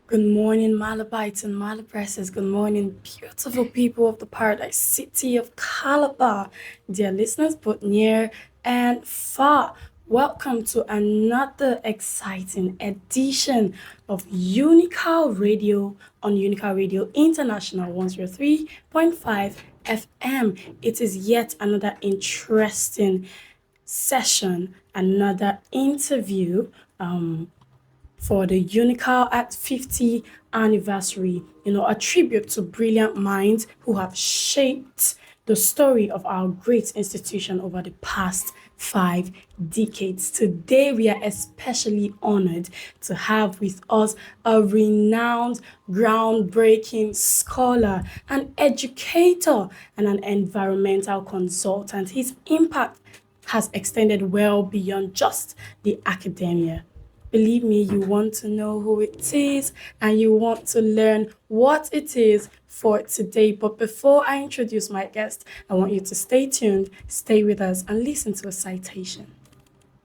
Good morning, Malabites and Malabresses. Good morning, beautiful people of the paradise city of Calabar. Dear listeners, both near and far, welcome to another exciting edition of UNICAL Radio on UNICAL Radio International 103.5 FM. It is yet another interesting session, another interview. For the UNICAL at 50 anniversary, a tribute to brilliant minds who have shaped the story of our great institution over the past 5 decades. Today, we are especially honored to have with us a renowned, groundbreaking scholar, an educator, and an environmental consultant. His impact has extended well beyond just the academia. Believe me, you want to know who it is and you want to learn what it is for today. But before I introduce my guest, I want you to stay tuned, stay with us, and listen to a citation.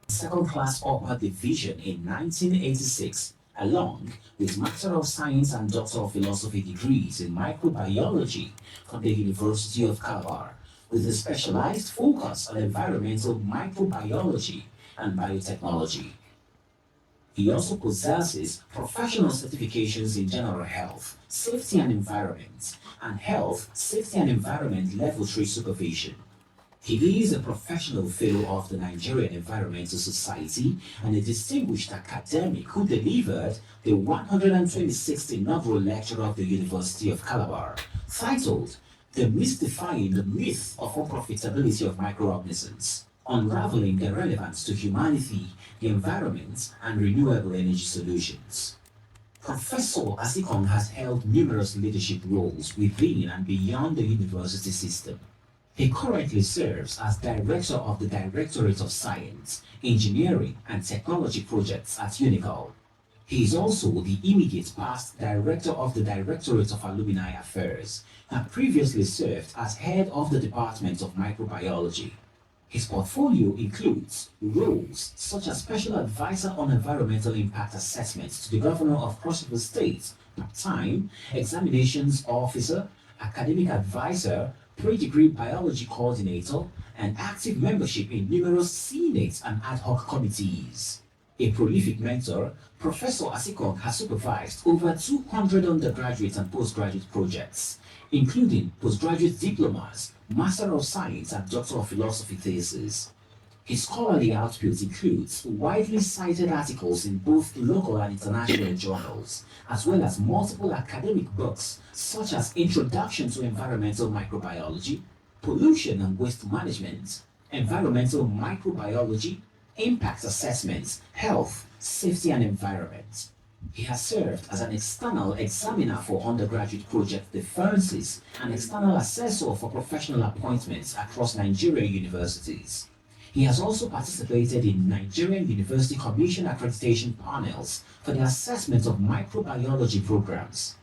Second class upper division in 1986, along with Master of Science and Doctor of Philosophy degrees in microbiology from the University of Calabar, with a specialized focus on environmental microbiology and biotechnology. He also possesses professional certifications in general health, safety and environment, and health, safety and environment level 3 supervision. He is a professional fellow of the Nigerian Environmental Society and a distinguished academic who delivered the 126th inaugural lecture of the University of Calabar, titled Demystifying the Myth of Unprofitability of Microorganisms, Unraveling their Relevance to Humanity, the Environment, and Renewable Energy Solutions. Professor Asikong has held numerous leadership roles within and beyond the university system. He currently serves as Director of the Directorate of Science, Engineering, and Technology Projects at UNICAL. He is also the immediate past Director of the Directorate of Alumni Affairs and previously served as Head of the Department of Microbiology. His portfolio includes roles such as Special Advisor on Environmental Impact Assessments to the Governor of Cross River State, part-time, Examinations Officer, Academic Advisor, Pre-Degree Biology Coordinator, and active membership in numerous Senate and ad hoc committees. A prolific mentor, Professor Asikong has supervised over 200 undergraduate and postgraduate projects, including postgraduate diplomas, Master of Science and Doctor of Philosophy theses. His scholarly output includes widely cited articles in both local and international journals, as well as multiple academic books such as Introduction to Environmental Microbiology, Pollution and Waste Management, Environmental Microbiology, Impact Assessments, Health, Safety and Environment. He has served as an external examiner for undergraduate project defenses and external assessor for professional appointments across Nigerian universities. He has also participated in Nigerian University Commission accreditation panels for the assessment of microbiology programs.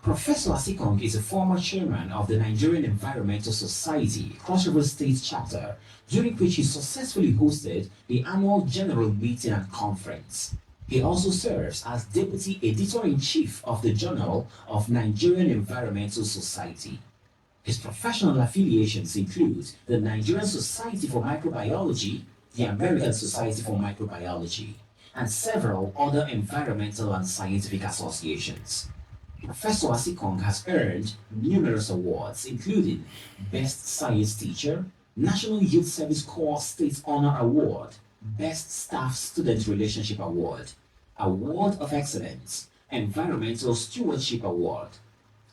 Professor Asikong is a former chairman of the Nigerian Environmental Society Cross River State chapter, during which he successfully hosted the annual general meeting and conference. He also serves as Deputy Editor-in-Chief of the Journal of Nigerian Environmental Society. His professional affiliations include the Nigerian Society for Microbiology, the American Society for Microbiology, and several other environmental and scientific associations. Professor Asikong has earned numerous awards, including Best Science Teacher, National Youth Service Corps State Honor Award, Best Staff Student Relationship Award, Award of Excellence, Environmental Stewardship Award.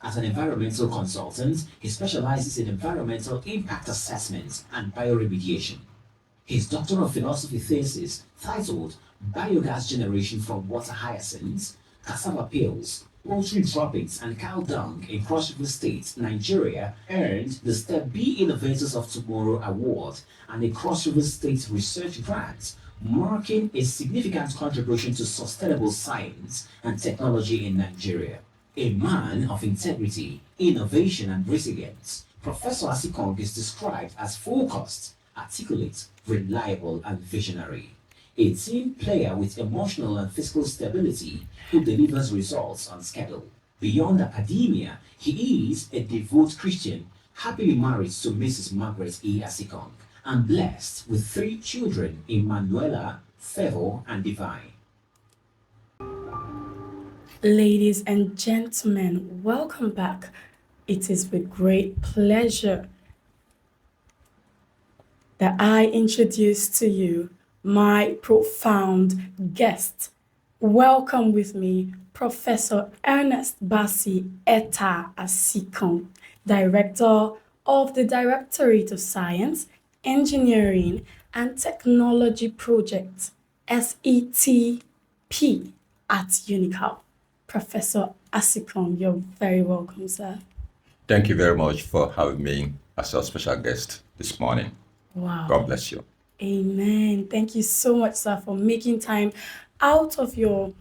As an environmental consultant, he specializes in environmental impact assessment and bioremediation. His Doctor of Philosophy thesis, titled Biogas Generation from Water Hyacinths, Cassava Peels, Poultry Droppings and Cow Dung in Cross River State, Nigeria, earned the Step B Innovators of Tomorrow Award and a Cross River State Research Grant, marking a significant contribution to sustainable science and technology in Nigeria. A man of integrity, innovation, and resilience, Professor Asikong is described as focused, articulate, reliable, and visionary. a team player with emotional and physical stability who delivers results on schedule. Beyond academia, he is a devout Christian, happily married to Mrs. Margaret E. Asikong, and blessed with 3 children, Emanuela, Favor, and Divine. Ladies and gentlemen, welcome back. It is with great pleasure that I introduce to you my profound guest. Welcome with me, Professor Ernest-Bassey Etta Asikong, Director of the Directorate of Science, Engineering and Technology Project, SETP, at UNICAL. Professor Asikong, you're very welcome, sir. Thank you very much for having me as your special guest this morning. Wow. God bless you. Amen. Thank you so much, sir, for making time out of your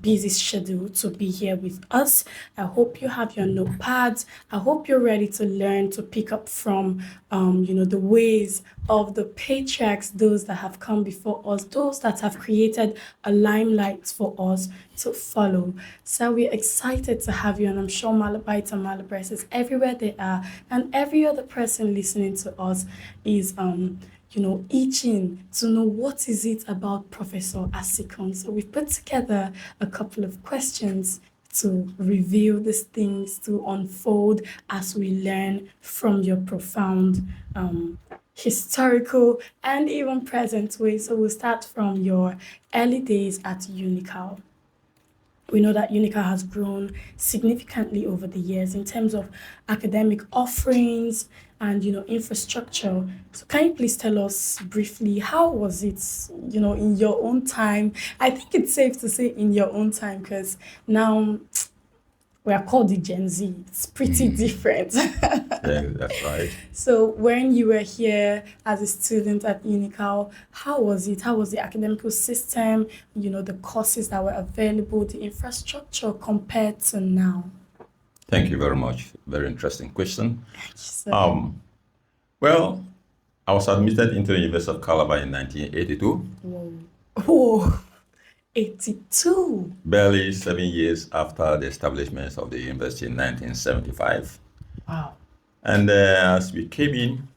busy schedule to be here with us. I hope you have your notepads. I hope you're ready to learn, to pick up from the ways of the patriarchs, those that have come before us, those that have created a limelight for us to follow. So we're excited to have you, and I'm sure Malabites and Malabresses everywhere they are, and every other person listening to us is itching to know what is it about Professor Asikong. So we've put together a couple of questions to reveal these things, to unfold as we learn from your profound historical and even present way. So we'll start from your early days at UNICAL. We know that UNICAL has grown significantly over the years in terms of academic offerings and infrastructure. So can you please tell us briefly, how was it, in your own time? I think it's safe to say in your own time, because now we are called the Gen Z. It's pretty different. Yeah, that's right. So when you were here as a student at UNICAL, how was it? How was the academic system, the courses that were available, the infrastructure compared to now? Thank you very much. Very interesting question. Thank you, sir. Well, I was admitted into the University of Calabar in 1982. Whoa, 82. Barely 7 years after the establishment of the university in 1975. Wow. And as we came in,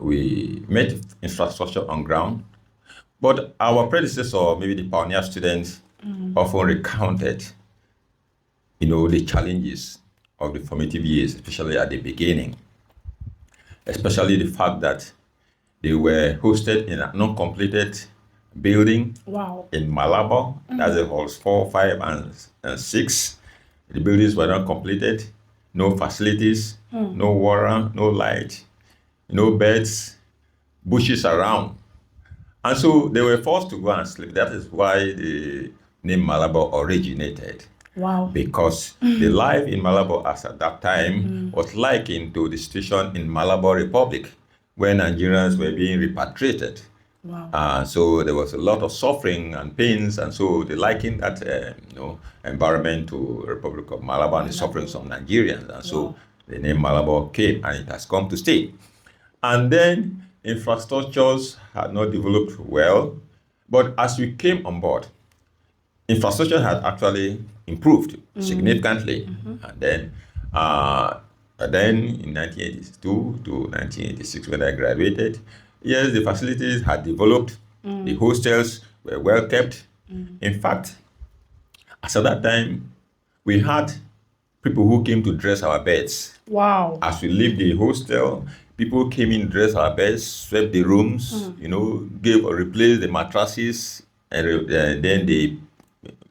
we made infrastructure on ground. But our predecessor, maybe the pioneer students, often recounted, the challenges of the formative years, especially at the beginning. Especially the fact that they were hosted in an uncompleted building in Malabo. That's the halls 4, 5, and 6. The buildings were not completed. No facilities, no water, no light, no beds, bushes around. And so they were forced to go and sleep. That is why the name Malabo originated. Wow. Because the life in Malabo as at that time was likened to the situation in Malabo Republic, where Nigerians were being repatriated. Wow. So there was a lot of suffering and pains, and so they likened that environment to Republic of Malabo and the sufferings of Nigerians. And so the name Malabo came, and it has come to stay. And then infrastructures had not developed well, but as we came on board, infrastructure had actually improved significantly. And then in 1982 to 1986, when I graduated, yes, the facilities had developed. The hostels were well kept. In fact, as at that time, we had people who came to dress our beds. Wow. As we left the hostel, people came in, dressed our beds, swept the rooms, replaced the mattresses, and then the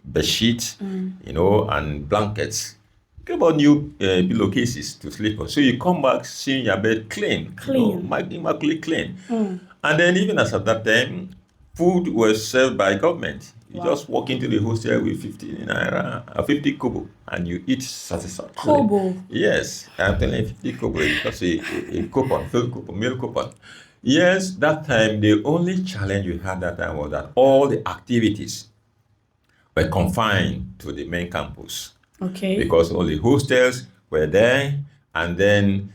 bed sheets, and blankets. Think about new pillowcases to sleep on. So you come back seeing your bed clean. Immaculately clean. And then even as at that time, food was served by government. You just walk into the hostel with 50 naira, 50 kobo, and you eat satisfactorily. Kobo? Yes, I'm telling you, 50 kobo, because a coupon, filled coupon, meal coupon. Yes, that time, the only challenge we had that time was that all the activities were confined to the main campus. Okay. Because all the hostels were there, and then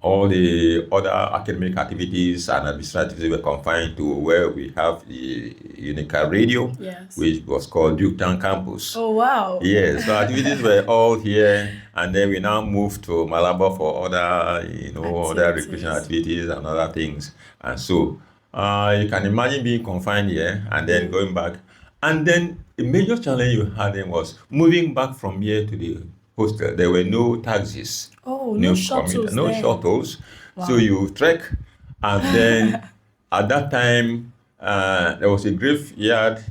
all the other academic activities and administrative were confined to where we have the UNICAL Radio, Yes. which was called Duketown Campus. Oh, wow. Yes, so activities were all here, and then we now moved to Malabo for other, other recreation activities and other things. And so you can imagine being confined here and then going back. And then a major challenge you had then was moving back from here to the hostel. There were no taxis. Oh, no shuttles. No shuttles. Wow. So you trek, and then at that time there was a graveyard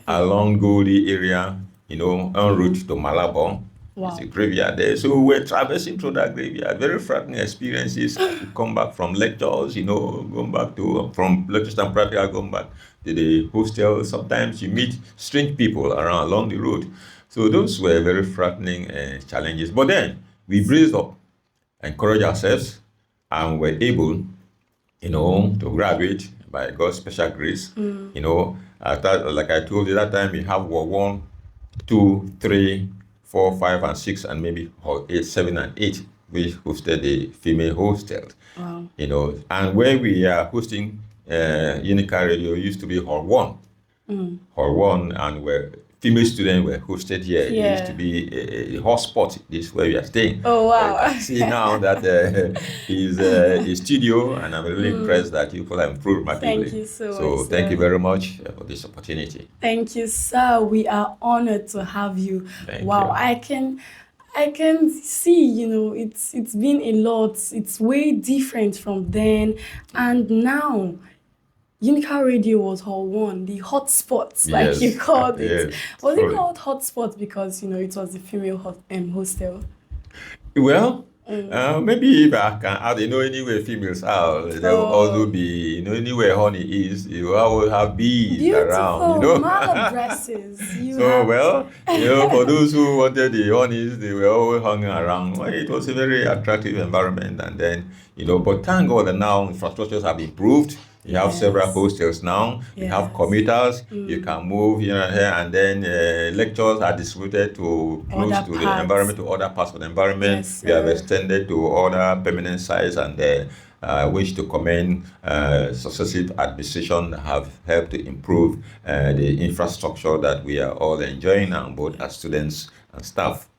along Goldie area, en route to Malabo. Wow. It's a graveyard there. So we were traversing through that graveyard. Very frightening experiences. We come back from lectures, going back from lectures and practical, going back to the hostel. Sometimes you meet strange people around along the road. So those were very frightening challenges. But then we braced up, encouraged ourselves, and were able, to graduate by God's special grace. Like I told you, that time we have War 1, 2, 3, 4, 5, and 6, and maybe Hall 8, 7, and 8, which hosted the female hostel. Wow. And where we are hosting UNICAL Radio used to be Hall 1. Hall 1, and where female students were hosted here. Yeah. It used to be a hotspot. This is where we are staying. Oh, wow. I can see now that is a studio, and I'm really impressed that people have improved massively. Thank you so much. So thank you very much for this opportunity. Thank you, sir. We are honored to have you. Thank wow, you. I can see, it's been a lot. It's way different from then and now. UNICAL Radio was Hall 1, the hotspots, like you called it. Yes, was it called hotspots because, it was the female hostel? Well, maybe if I can add, anywhere females are, there will also be, anywhere honey is, you always have bees beautiful around, malabresses. For those who wanted the honeys, they were always hanging around. Well, it was a very attractive environment, and then, but thank God that now infrastructures have improved. You have several hostels now. You have commuters. You can move here and here, and then lectures are distributed to close to the environment, to other parts of the environment. Yes, we have extended to other permanent sites, and wish to commend successive administration that have helped to improve the infrastructure that we are all enjoying, and both as students and staff.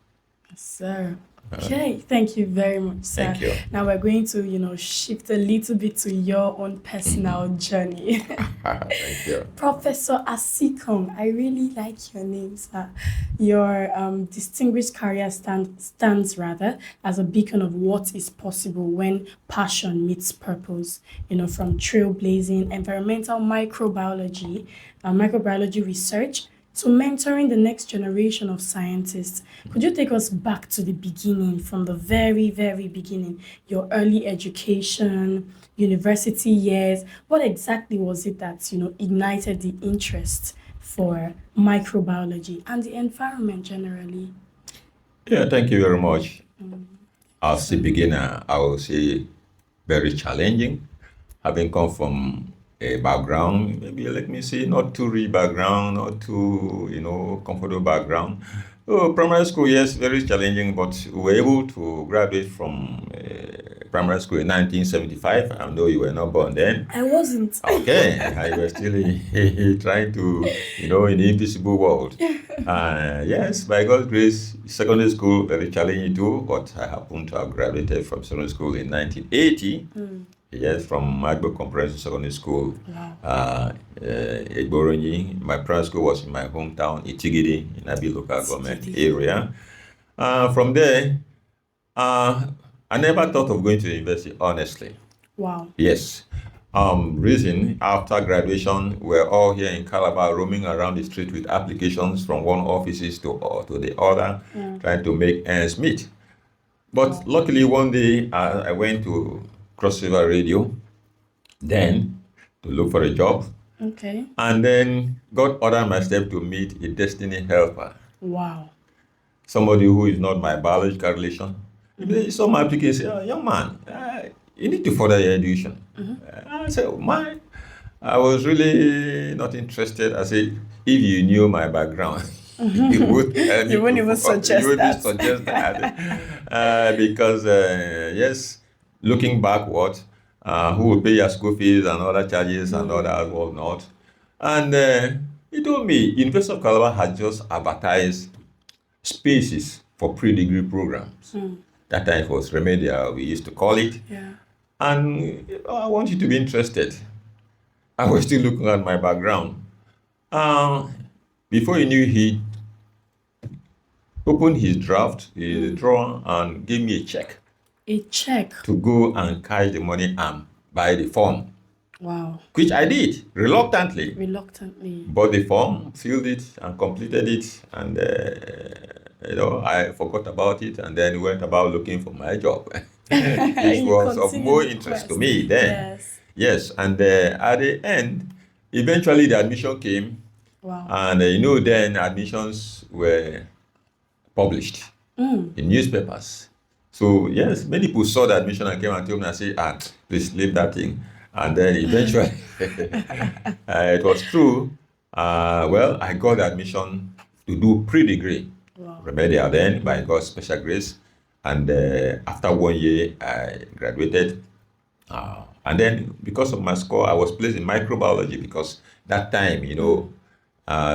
Yes, sir. Okay, thank you very much, sir. Thank you. Now we're going to, shift a little bit to your own personal journey. Thank you. Professor Asikong, I really like your name, sir. Your distinguished career stands as a beacon of what is possible when passion meets purpose. From trailblazing environmental microbiology research to mentoring the next generation of scientists. Could you take us back to the beginning, from the very, very beginning, your early education, university years? What exactly was it that, ignited the interest for microbiology and the environment generally? Yeah, thank you very much. As a beginner, I will say very challenging, having come from a background, maybe let me say not too rich background, not too, comfortable background. So primary school, yes, very challenging, but we were able to graduate from primary school in 1975, and though you were not born then. I wasn't. Okay, I was still trying to, in the invisible world. Yes, by God's grace, secondary school, very challenging too, but I happened to have graduated from secondary school in 1980. Yes, from Agbo Comprehensive Secondary School, Egboronyi. My primary school was in my hometown, Itigidi, in Abi local government area. From there, I never thought of going to the university, honestly. Wow. Yes. Reason, after graduation, we're all here in Calabar, roaming around the street with applications from one offices to the other, trying to make ends meet. But luckily, one day, I went to Cross River Radio, then to look for a job. Okay. And then God ordered my step to meet a destiny helper. Wow. Somebody who is not my biological relation. They saw my application and said, young man, you need to further your education. I said, I was really not interested. I said, if you knew my background, you wouldn't even suggest that. Because, yes, looking backward, who will pay your school fees and other charges and other whatnot. And he told me University of Calabar had just advertised spaces for pre-degree programs. That time it was remedial, we used to call it. Yeah. And I want you to be interested. I was still looking at my background. Before he knew, he opened his drawer, and gave me a check A check. to go and cash the money and buy the form, Wow. which I did reluctantly. Reluctantly. Bought the form, filled it, and completed it, and I forgot about it, and then went about looking for my job, which You was of continued more the interest to quest. me then. Yes. Yes, and at the end, eventually the admission came, Wow. and then admissions were published in newspapers. So yes, many people saw the admission and came and told me, I said, please leave that thing. And then eventually, it was true. Well, I got the admission to do pre-degree, remedial then, by God's special grace. And after 1 year, I graduated. And then because of my score, I was placed in microbiology because that time,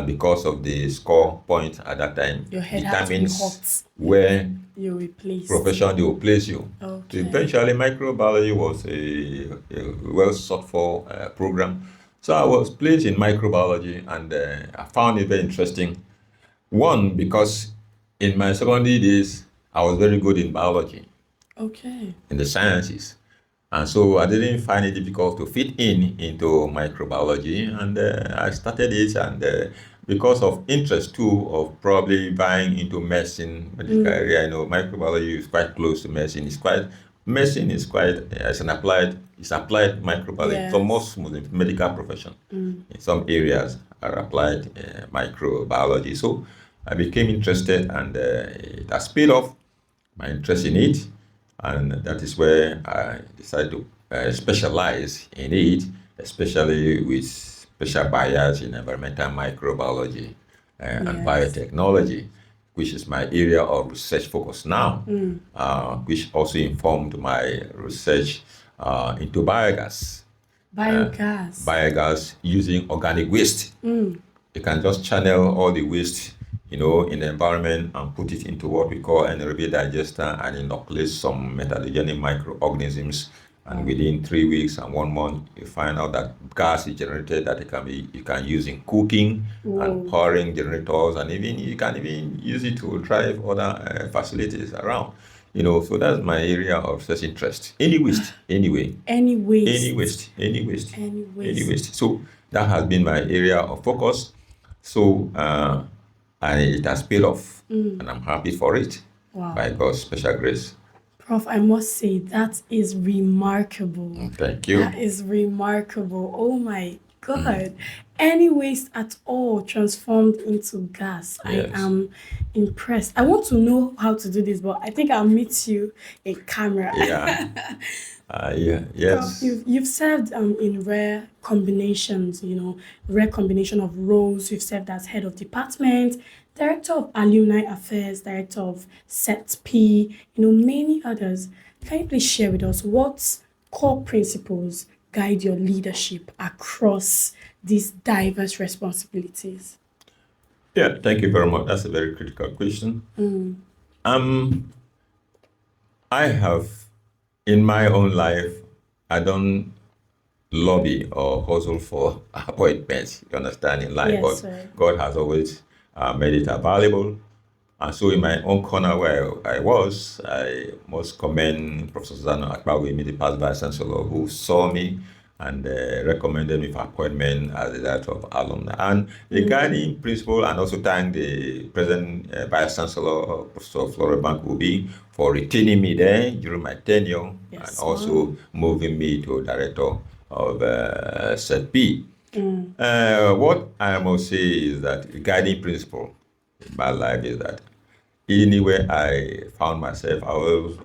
because of the score point at that time, Your head had to be determines hot. where You replaced. profession they will place you. Okay. So eventually, microbiology was a well sought for program. So I was placed in microbiology, and I found it very interesting. One, because in my secondary days, I was very good in biology, Okay. in the sciences. And so I didn't find it difficult to fit into microbiology, and I started it, and because of interest too of probably buying into medicine, medical area, microbiology is quite close to medicine. Medicine is quite it's applied microbiology. Yes. So most medical profession in some areas are applied microbiology. So I became interested, and it has paid off my interest in it. And that is where I decided to specialize in it, especially with special bias in environmental microbiology and Yes. biotechnology, which is my area of research focus now, which also informed my research into biogas. Biogas. Biogas using organic waste. You can just channel all the waste in the environment and put it into what we call an anaerobic digester and inoculate some methylogenic microorganisms. And within 3 weeks and 1 month, you find out that gas is generated that you can use in cooking and powering generators, and you can even use it to drive other facilities around. So that's my area of research interest. Any waste, anyway. Any waste. Any waste, any waste, Any waste. any waste. So that has been my area of focus. So and it has paid off, and I'm happy for it. Wow. By God's special grace. Prof, I must say that is remarkable. Thank you. That is remarkable. Oh my God. Any waste at all transformed into gas. Yes. I am impressed. I want to know how to do this, but I think I'll meet you in camera. Yeah. Yes. Prof, you've served in rare combinations, rare combination of roles. You've served as head of department, director of alumni affairs, director of SETP, many others. Can you please share with us what core principles guide your leadership across these diverse responsibilities? Yeah, thank you very much. That's a very critical question. I have, in my own life, I don't lobby or hustle for appointments, you understand, in life. Yes, but sir. God has always made it available. And so in my own corner where I must commend Professor Susanna Akbawi, the past Vice Chancellor, who saw me and recommended me for appointment as the director of alumni. And the guiding principle, and also thank the present Vice Chancellor, Professor Flora Bankubi, for retaining me there during my tenure, Yes, and also moving me to director of SETP. What I must say is that the guiding principle in my life is that anywhere I found myself, I always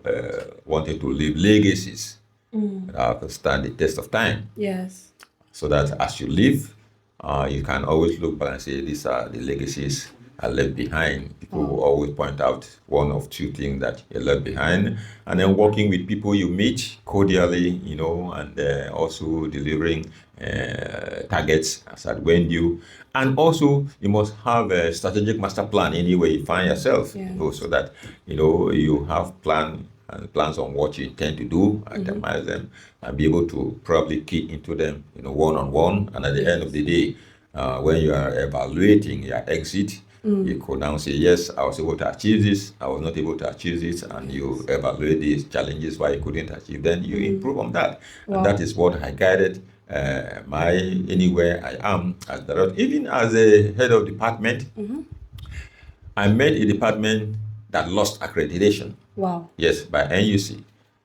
wanted to leave legacies that could stand the test of time. Yes. So that as you live, you can always look back and say, these are the legacies are left behind. People will always point out one of two things that you're left behind, and then working with people you meet cordially, and also delivering targets as at when due. And also, you must have a strategic master plan anywhere you find yourself, so that, you have plans on what you intend to do, itemize them, and be able to probably key into them, one-on-one. And at the end of the day, when you are evaluating your exit, you could now say, yes, I was able to achieve this, I was not able to achieve this, and you evaluate these challenges why you couldn't achieve, then you improve on that. Wow. And that is what I guided anywhere I am as director. Even as a head of department, I met a department that lost accreditation. Wow. Yes, by NUC.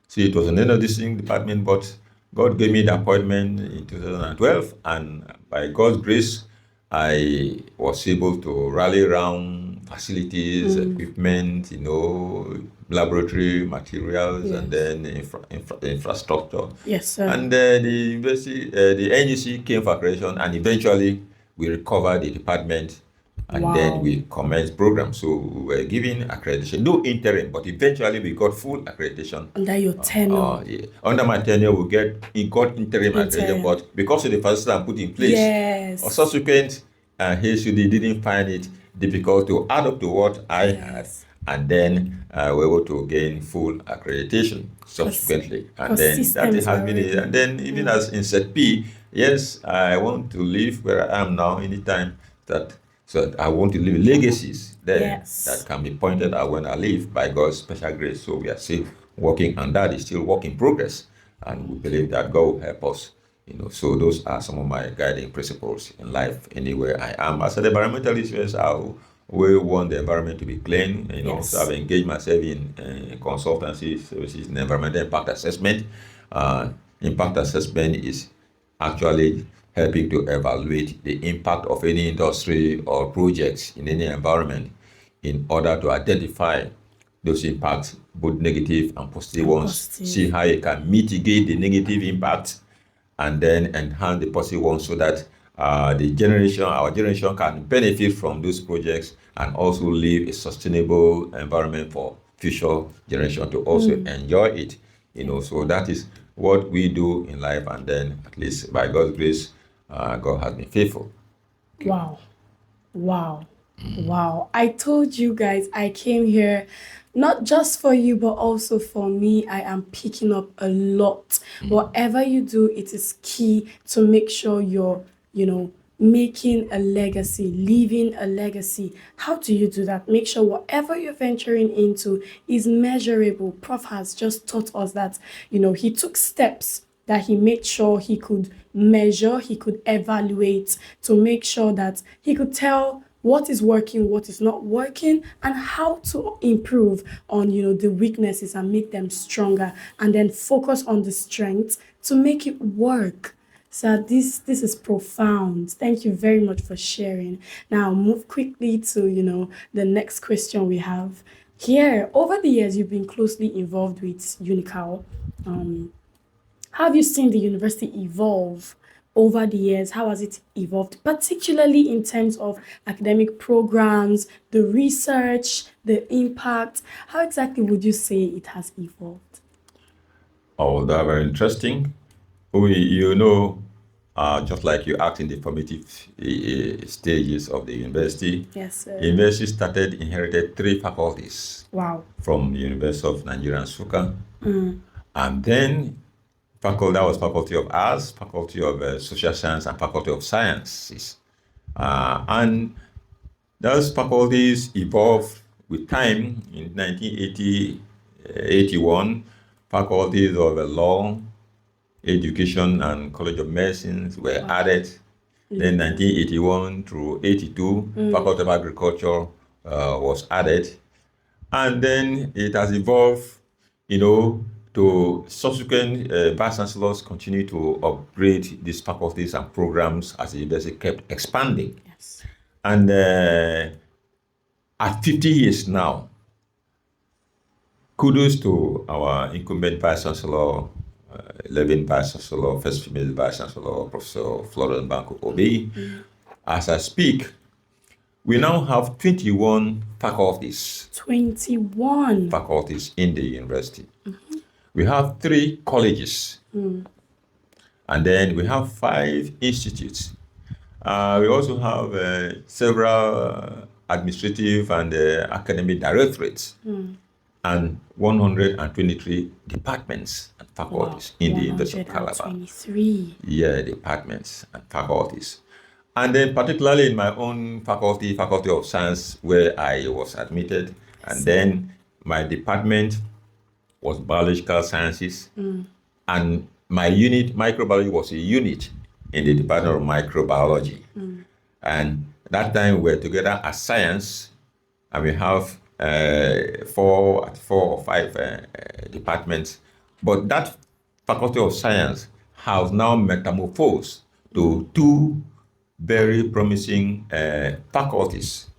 So it was an NODC department, but God gave me the appointment in 2012, and by God's grace, I was able to rally around facilities, equipment, laboratory materials, and then infrastructure. Yes, sir. And the university, the NUC came for accreditation, and eventually we recovered the department. And then we commenced program. So we were given accreditation, no interim, but eventually we got full accreditation. Under your tenure? Under my tenure, we got interim accreditation, but because of the facility I put in place, a subsequent HUD didn't find it difficult to add up to what I had. And then we were able to gain full accreditation subsequently. And then that has been it. And then even as in Set P, yes, I want to live where I am now anytime so I want to leave legacies there that can be pointed out when I leave by God's special grace. So we are still working, and that is still work in progress. And we believe that God will help us. So those are some of my guiding principles in life, anywhere I am. As an environmentalist, yes, we want the environment to be clean. So I've engaged myself in consultancy services in environmental impact assessment. Impact assessment is actually helping to evaluate the impact of any industry or projects in any environment in order to identify those impacts, both negative and positive ones. See how you can mitigate the negative impacts and then enhance the positive ones so that our generation can benefit from those projects and also live a sustainable environment for future generation to also enjoy it. So that is what we do in life, and then at least by God's grace, God has been faithful. Wow. I told you guys I came here not just for you, but also for me. I am picking up a lot. Whatever you do, it is key to make sure you're, making a legacy, leaving a legacy. How do you do that? Make sure whatever you're venturing into is measurable. Prof has just taught us that, he took steps that he made sure he could measure, he could evaluate, to make sure that he could tell what is working, what is not working, and how to improve on, the weaknesses and make them stronger, and then focus on the strengths to make it work. So this is profound. Thank you very much for sharing. Now move quickly to, the next question we have here. Over the years, you've been closely involved with UNICAL. How have you seen the university evolve over the years? How has it evolved, particularly in terms of academic programs, the research, the impact? How exactly would you say it has evolved? Oh, that's very interesting. Just like you asked in the formative stages of the university, yes, sir. The university inherited 3 faculties. Wow. From the University of Nigeria, Nsukka. And then that was Faculty of Arts, Faculty of Social Science, and Faculty of Sciences. And those faculties evolved with time. In 1981, faculties of Law, Education, and College of Medicine were added. Then 1981 through 82, Faculty of Agriculture was added. And then it has evolved, to subsequent vice chancellors continue to upgrade these faculties and programs as the university kept expanding. Yes. And at 50 years now, kudos to our incumbent vice chancellor, 11th vice chancellor, first female vice chancellor, Professor Florence Banko Obi. As I speak, We now have 21 faculties. 21 faculties in the university. We have 3 colleges. And then we have 5 institutes. We also have several administrative and academic directorates and 123 departments and faculties in the University of Calabar. 123. Yeah, departments and faculties. And then particularly in my own faculty, Faculty of Science, where I was admitted, and then my department was biological sciences, and my unit, microbiology, was a unit in the Department of Microbiology. And that time we were together as science, and we have 4 or 5 departments. But that Faculty of Science has now metamorphosed to 2 very promising faculties.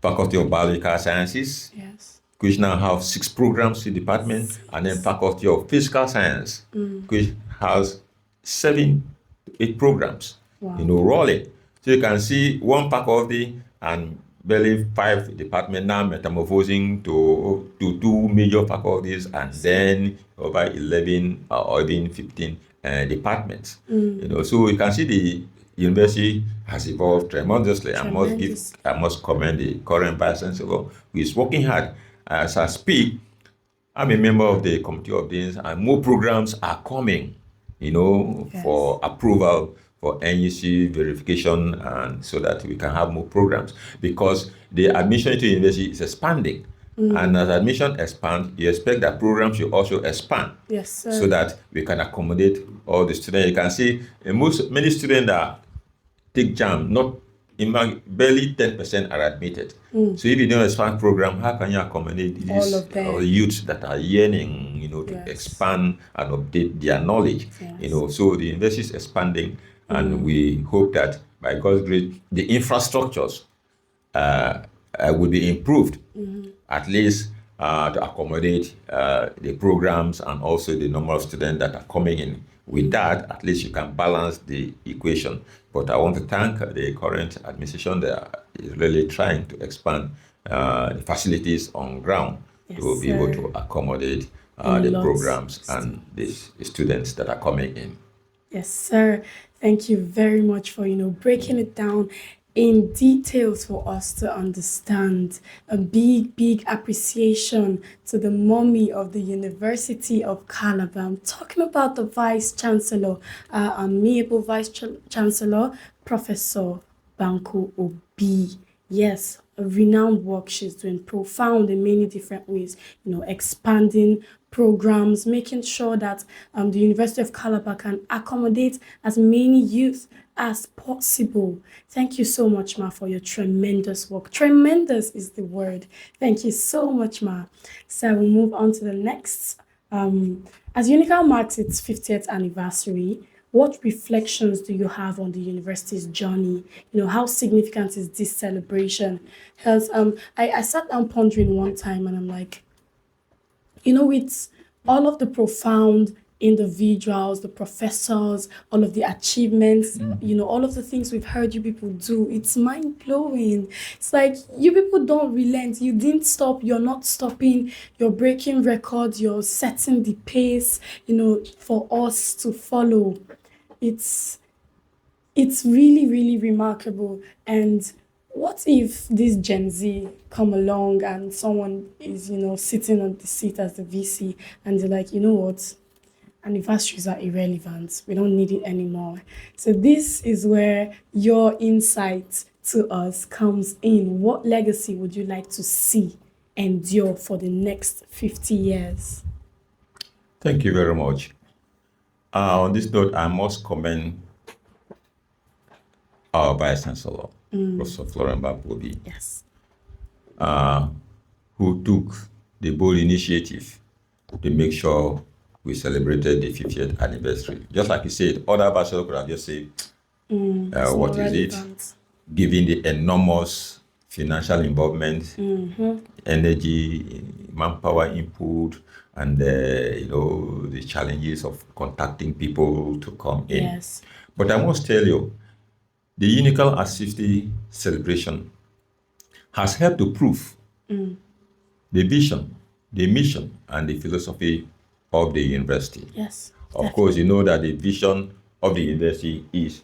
Faculty of Biological Sciences, Yes. which now have 6 programs in the department, and then Faculty of Physical Science, which has 7 to 8 programs, rolling. So you can see one faculty and barely 5 departments now metamorphosing to 2 major faculties, and then over 11 or even 15 departments. So you can see the university has evolved tremendously. I must commend the current Vice Chancellor, who is working hard. As I speak, I'm a member of the Committee of Deans, and more programs are coming, for approval, for NUC verification, and so that we can have more programs, because the admission to university is expanding. And as admission expands, you expect that programs should also expand. Yes, sir. So that we can accommodate all the students. You can see many students that take JAM, barely 10% are admitted. So if you don't expand program, how can you accommodate these youths that are yearning, to expand and update their knowledge? Yes. So the university is expanding, and we hope that by God's grace, the infrastructures will be improved, at least to accommodate the programs and also the number of students that are coming in. With that, at least you can balance the equation. But I want to thank the current administration that is really trying to expand the facilities on ground to be able to accommodate the programs and the students that are coming in. Yes, sir. Thank you very much for, breaking it down in details for us to understand. A big appreciation to the mommy of the University of Calabar. I'm talking about the Vice Chancellor, amiable Vice Chancellor, Professor Banku Obi. Yes, a renowned work she's doing, profound in many different ways, expanding programs, making sure that the University of Calabar can accommodate as many youth as possible. Thank you so much, Ma, for your tremendous work. Tremendous is the word. Thank you so much, Ma. So we'll move on to the next. As UNICAL marks its 50th anniversary, what reflections do you have on the university's journey? How significant is this celebration? Because I sat down pondering one time, and I'm like, it's all of the profound individuals, the professors, all of the achievements, all of the things we've heard you people do. It's mind-blowing. It's like you people don't relent. You didn't stop. You're not stopping. You're breaking records. You're setting the pace, for us to follow. It's really remarkable. And what if this Gen Z come along and someone is, sitting on the seat as the VC, and they're like, what? Anniversaries are irrelevant. We don't need it anymore. So this is where your insight to us comes in. What legacy would you like to see endure for the next 50 years? Thank you very much. On this note, I must commend our Vice Chancellor, Professor Florent Bapobi, Yes. who took the bold initiative to make sure we celebrated the 50th anniversary. Just like you said, other ambassadors could have just said, what is it? Given the enormous financial involvement, energy, manpower input, and the challenges of contacting people to come in. Yes. But I must tell you, the UNICAL as 50 celebration has helped to prove the vision, the mission, and the philosophy of the university. Yes. Of course, you know that the vision of the university is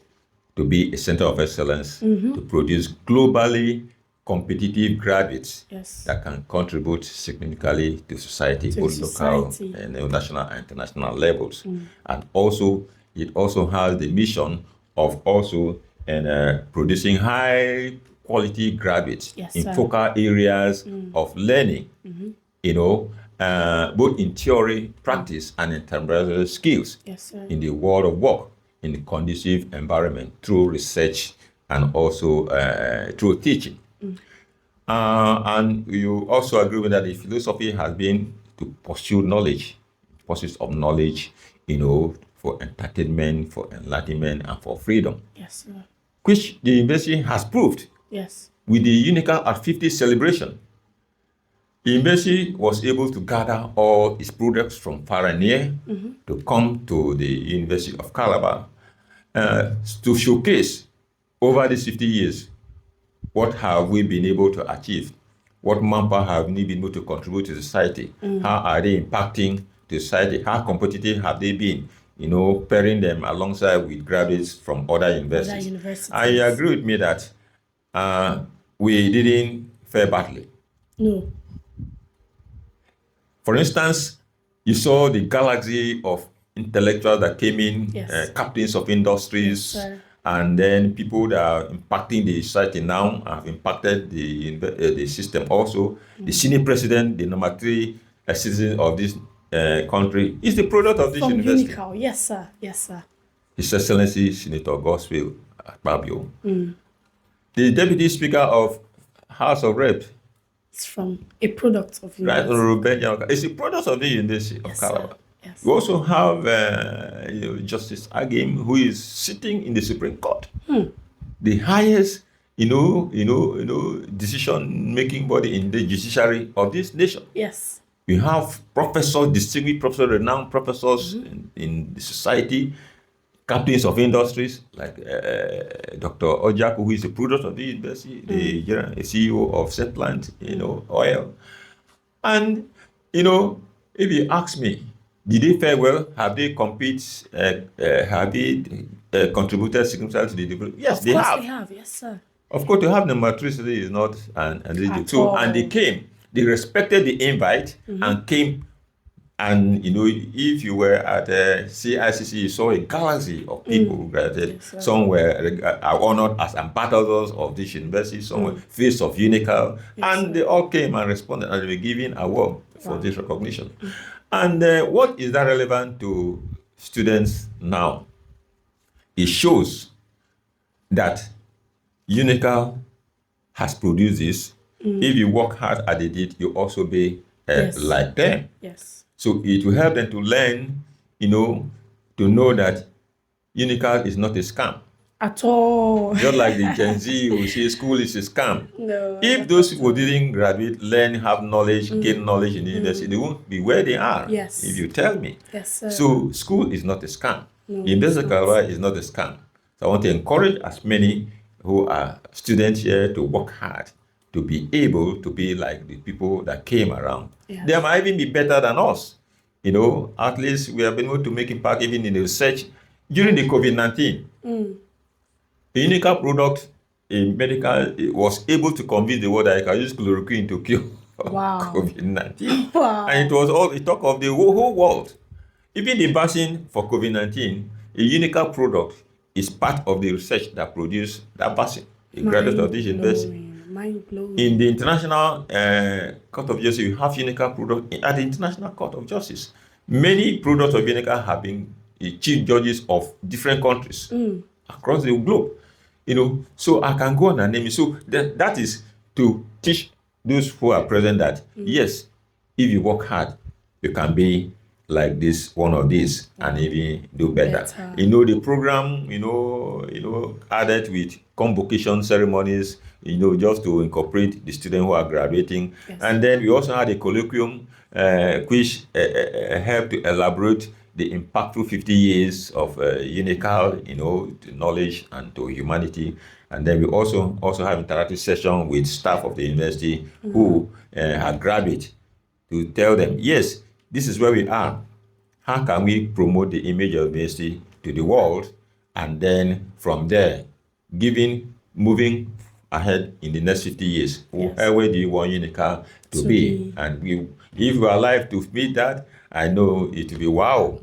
to be a center of excellence, to produce globally competitive graduates Yes. that can contribute significantly to society, To both society. local and national and international levels. And also, it also has the mission of also producing high quality graduates Yes, in sir. focal areas of learning, both in theory, practice, and in temporary skills Yes, sir. in the world of work, in a conducive environment through research and also through teaching. And you also agree with that the philosophy has been to pursue knowledge, pursuit of knowledge, for entertainment, for enlightenment, and for freedom, Yes, sir. which the university has proved Yes. with the UNICAL at 50 celebration. The university was able to gather all its products from far and near to come to the University of Calabar to showcase over these 50 years what have we been able to achieve, what manpower have we been able to contribute to society, how are they impacting to society, how competitive have they been, pairing them alongside with graduates from other universities. And you agree with me that we didn't fare badly. No. For instance, you saw the galaxy of intellectuals that came in, Yes. captains of industries, Yes, sir. and then people that are impacting the society now have impacted the system also. The Senate president, the number 3 citizen of this country, is the product of this From university. UNICAL. Yes, sir. Yes, sir. His Excellency Senator Godswill Akpabio, the Deputy Speaker of House of Rep, It's from a product of Right, university. Honorable Benjamin, it's a product of the University of Yes, sir. Calabar. Yes. We also have Justice Agim, who is sitting in the Supreme Court, the highest, decision-making body in the judiciary of this nation. Yes. We have professors, distinguished professors, renowned professors in the society, captains of industries like Dr. Ojaku, who is a product of the university, the CEO of Setplant, oil. And, if you ask me, did they fare well? Have they have they contributed significantly to the development? Yes, they Of course have. they have. Yes, sir. Of course, to have number 3 city is not an issue. At So, all. and they came, they respected the invite and came. And if you were at CICC, you saw a galaxy of people who graduated. Yes, sir. Some are honored as ambassadors of this university, some were face of UNICAL, and they all came and responded, and they were given a award for this recognition. And what is that relevant to students now? It shows that UNICAL has produced this. If you work hard as they did, you also be Yes. like them. Yes. So it will help them to learn, to know that UNICAL is not a scam. At all. Just like the Gen Z who say school is a scam. No. If those people didn't graduate, learn, have knowledge, gain knowledge in the university, they won't be where they are. Yes. If you tell me. Yes, sir. So school is not a scam. No, University it's of not. Calabar is not a scam. So I want to encourage as many who are students here to work hard, to be able to be like the people that came around. Yes. They might even be better than us. At least we have been able to make impact even in the research during the COVID-19. The UNICAL product in medical was able to convince the world that I can use chloroquine to cure Wow. COVID-19. Wow. And it was all the talk of the whole world. Even the vaccine for COVID-19, a UNICAL product is part of the research that produced that vaccine. A graduate of this university. Mind blowing. In the International Court of Justice, you have UNICAL product at the International Court of Justice. Many products of UNICAL have been chief judges of different countries across the globe. So I can go on and name it. So that is to teach those who are present that yes, if you work hard, you can be like this, one of these, and even do better. The program, added with convocation ceremonies, just to incorporate the students who are graduating. Yes. And then we also had a colloquium which helped to elaborate the impactful 50 years of UNICAL, to knowledge and to humanity. And then we also have interactive session with staff of the university who are graduates to tell them, yes, this is where we are. How can we promote the image of the university to the world? And then from there, moving ahead in the next 50 years. Yes. Where do you want UNICAL to be? And if we are alive to meet that, I know it will be wow.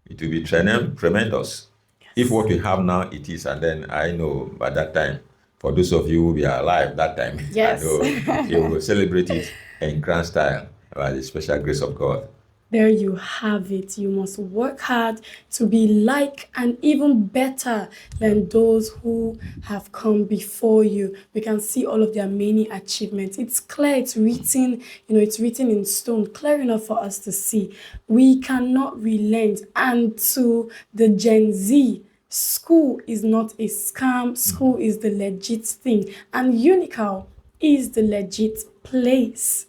It will be tremendous. Yes. If what we have now it is, and then I know by that time, for those of you who are alive that time, yes. I know you will celebrate it in grand style by the special grace of God. There you have it. You must work hard to be like and even better than those who have come before you. We can see all of their many achievements. It's clear, it's written, it's written in stone, clear enough for us to see. We cannot relent. And to the Gen Z, school is not a scam. School is the legit thing. And UNICAL is the legit place.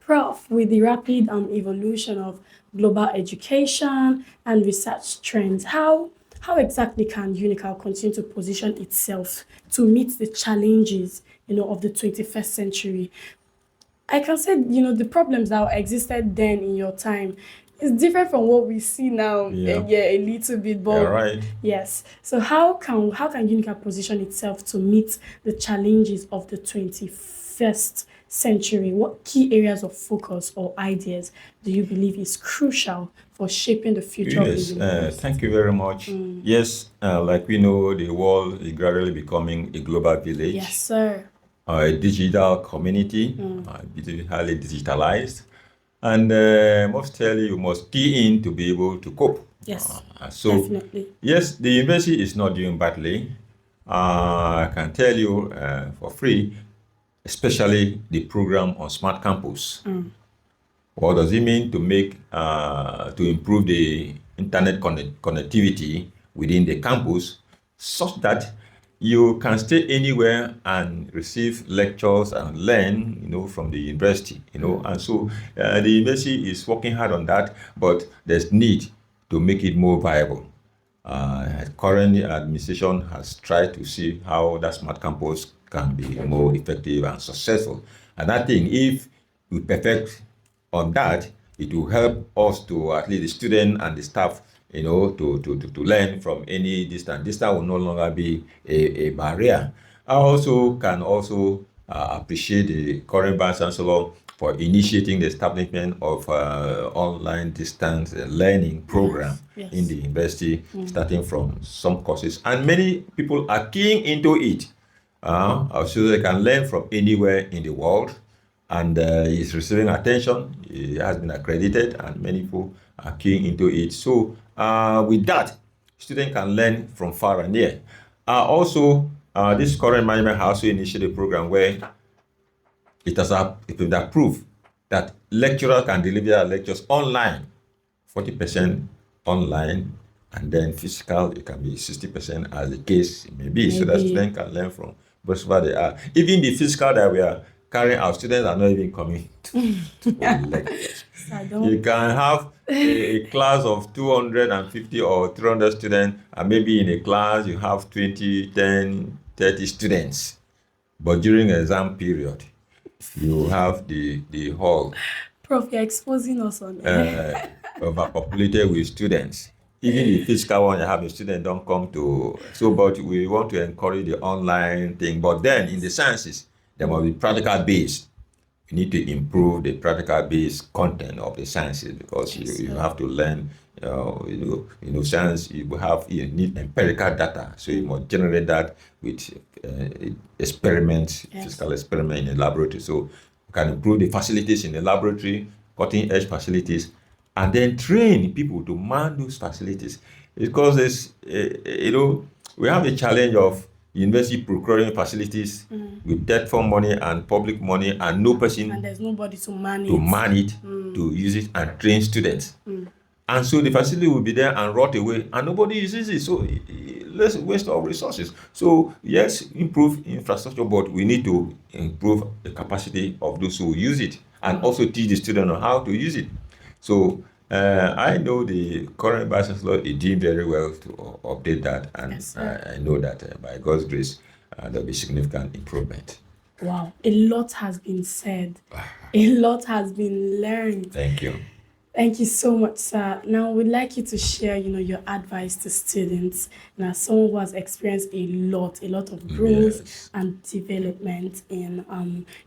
Prof, with the rapid evolution of global education and research trends, how exactly can UNICAL continue to position itself to meet the challenges, of the 21st century? I can say, the problems that existed then in your time is different from what we see now. Yeah, a little bit, but yeah, right. Yes. So how can UNICAL position itself to meet the challenges of the 21st century? What key areas of focus or ideas do you believe is crucial for shaping the future of the university? Thank you very much. Yes, like we know, the world is gradually becoming a global village. Yes, sir. A digital community, highly digitalized. And must tell you must key in to be able to cope. Yes, so definitely. Yes, the university is not doing badly. I can tell you for free, especially the program on Smart Campus. What does it mean to improve the internet connectivity within the campus such that you can stay anywhere and receive lectures and learn, from the university, And so the university is working hard on that, but there's need to make it more viable. Current administration has tried to see how that Smart Campus can be more effective and successful. And I think if we perfect on that, it will help us to, at least the student and the staff, to learn from any distance. Distance will no longer be a barrier. I can appreciate the current Vice Chancellor for initiating the establishment of online distance learning program in the university, starting from some courses. And many people are keying into it. So they can learn from anywhere in the world. And it's receiving attention. It has been accredited, and many people are keying into it. So with that, students can learn from far and near. This current management has also initiated a program where it has been approved that lecturers can deliver their lectures online, 40% online, and then physical, it can be 60% as the case may be, so that students can learn from wherever they are. Even the physical that we are carrying out, students are not even coming to lectures. You can have a class of 250 or 300 students, and maybe in a class you have 20, 10, 30 students. But during exam period, you have the hall. Prof, you're exposing us on overpopulated with students. Even the physical one, you have a student don't come to. So, but we want to encourage the online thing. But then in the sciences, there must be practical based. You need to improve the practical based content of the sciences, because you have to learn. Science, you need empirical data, so you must generate that with experiments, physical experiment in the laboratory. So you can improve the facilities in the laboratory, cutting edge facilities, and then train people to man those facilities. Because we have the challenge of university procuring facilities with debt fund money and public money, and no person, and there's nobody to man it, to use it and train students. And so the facility will be there and rot away, and nobody uses it. So less waste of resources. So yes, improve infrastructure, but we need to improve the capacity of those who use it, and also teach the students on how to use it. So I know the current Vice Chancellor is doing very well to update that, and Yes, sir. I know that by God's grace, there'll be significant improvement. Wow, a lot has been said, a lot has been learned. Thank you. Thank you so much, sir. Now, we'd like you to share, your advice to students. Now, someone who has experienced a lot of growth Yes. and development in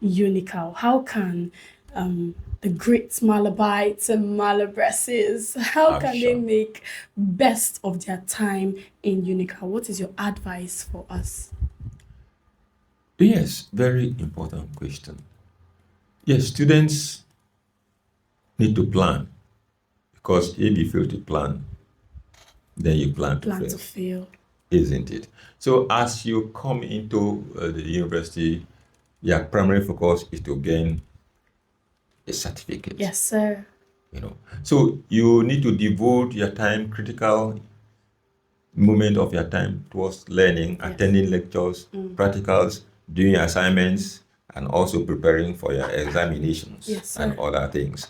UNICAL. How can the great Malabites and Malabresses, how can they Action. make best of their time in UNICAL? What is your advice for us? Yes, very important question. Yes, students need to plan, because if you fail to plan, then you plan to Plan fail, to fail. isn't it? So as you come into the university, your primary focus is to gain a certificate. Yes, sir. So you need to devote your time, critical moment of your time, towards learning, Yes. attending lectures, practicals, doing assignments, and also preparing for your examinations. Yes, sir. And other things.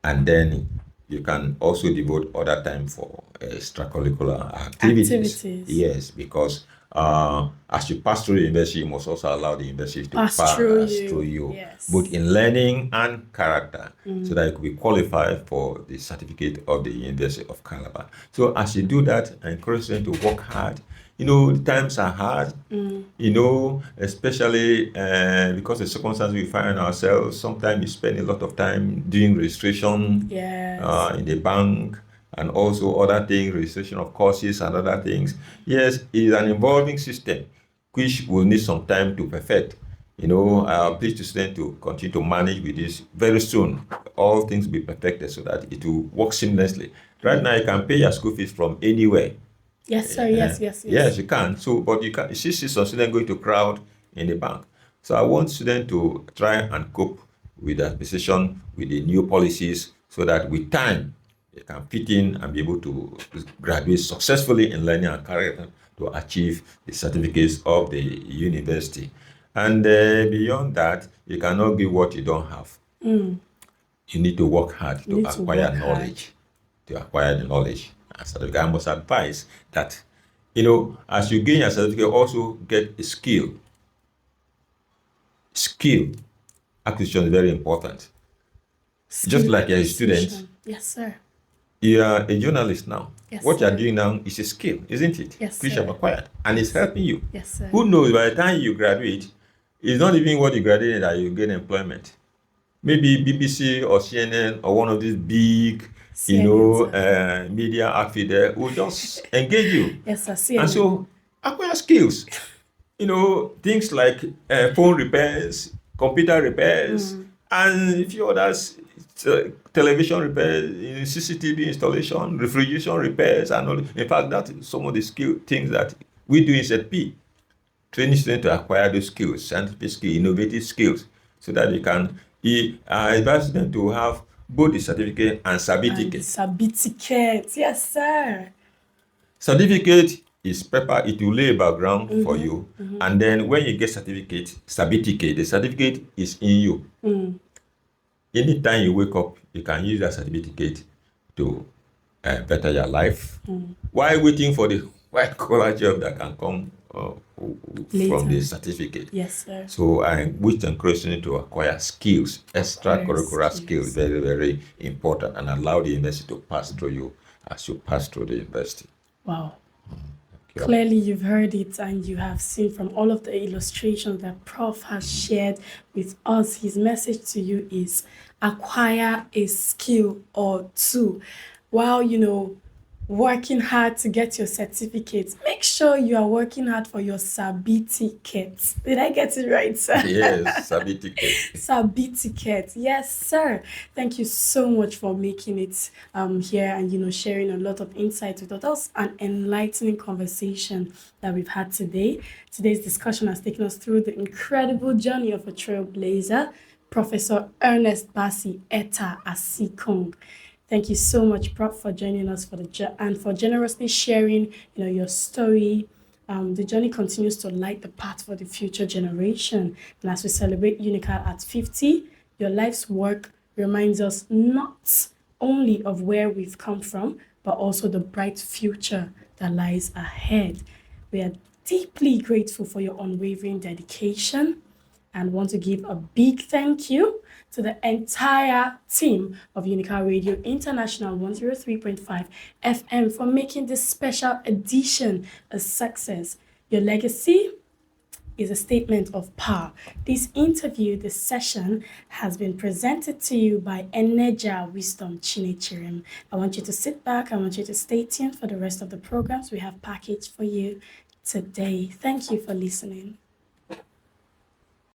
And then you can also devote other time for extracurricular activities. Activities. Yes, because as you pass through the university, you must also allow the university to Pass pass through through you. you, Yes. both in learning and character, so that you could be qualified for the certificate of the University of Calabar. So as you do that, I encourage them to work hard. The times are hard, especially because the circumstances we find ourselves. Sometimes we spend a lot of time doing registration Yes. in the bank, and also other things, registration of courses and other things. Yes, it's an evolving system, which will need some time to perfect. I plead to students to continue to manage with this. Very soon, all things will be perfected so that it will work seamlessly. Right now, you can pay your school fees from anywhere. Yes, sir. Yes. Yes, you can. So, but you see some students going to crowd in the bank. So I want students to try and cope with that position, with the new policies, so that with time they can fit in and be able to graduate successfully in learning and career to achieve the certificates of the university. And beyond that, you cannot give what you don't have. You need to work hard to need to acquire work knowledge. To acquire the knowledge. And certificate, I must advise that, as you gain your certificate, also get a skill. Skill acquisition is very important. Just like you're a student, acquisition. Yes, sir. you are a journalist now. Yes, What you're sir. doing now is a skill, isn't it? Yes, Which you sir. have acquired, and it's helping you. Yes, sir. Who knows, by the time you graduate, it's not even what you graduated that you gain employment. Maybe BBC or CNN or one of these big, media outfit there will just engage you. Yes, sir. CNN. And so acquire skills. Things like phone repairs, computer repairs, and a few others, television repairs, CCTV installation, refrigeration repairs, and all. In fact, that's some of the things that we do in ZP. Training students to acquire those skills, scientific skills, innovative skills, so that they can advise them to have both the certificate and certificate. Certificate. Yes, sir. Certificate is paper, it will lay a background for you. And then when you get certificate, the certificate is in you. Anytime you wake up, you can use that certificate to better your life. While waiting for the white collar job that can come from the certificate. Yes, sir. So I wish to encourage you to acquire skills, extracurricular skills, very, very important, and allow the university to pass through you as you pass through the university. Wow. Clearly, you've heard it and you have seen from all of the illustrations that Prof has shared with us. His message to you is acquire a skill or two. While, working hard to get your certificates, make sure you are working hard for your certificate. Did I get it right, sir? Yes, certificate. Certificate. Yes, sir. Thank you so much for making it here and sharing a lot of insights with us. That was an enlightening conversation that we've had today. Today's discussion has taken us through the incredible journey of a trailblazer, Professor Ernest-Bassey Etta Asikong. Thank you so much, Prof, for joining us and for generously sharing, your story. The journey continues to light the path for the future generation. And as we celebrate UNICAL at 50, your life's work reminds us not only of where we've come from, but also the bright future that lies ahead. We are deeply grateful for your unwavering dedication and want to give a big thank you to the entire team of UNICAL Radio International 103.5 FM for making this special edition a success. Your legacy is a statement of power. This session has been presented to you by Energia Wisdom Chinechirim. I want you to sit back. I want you to stay tuned for the rest of the programs we have packaged for you today. Thank you for listening.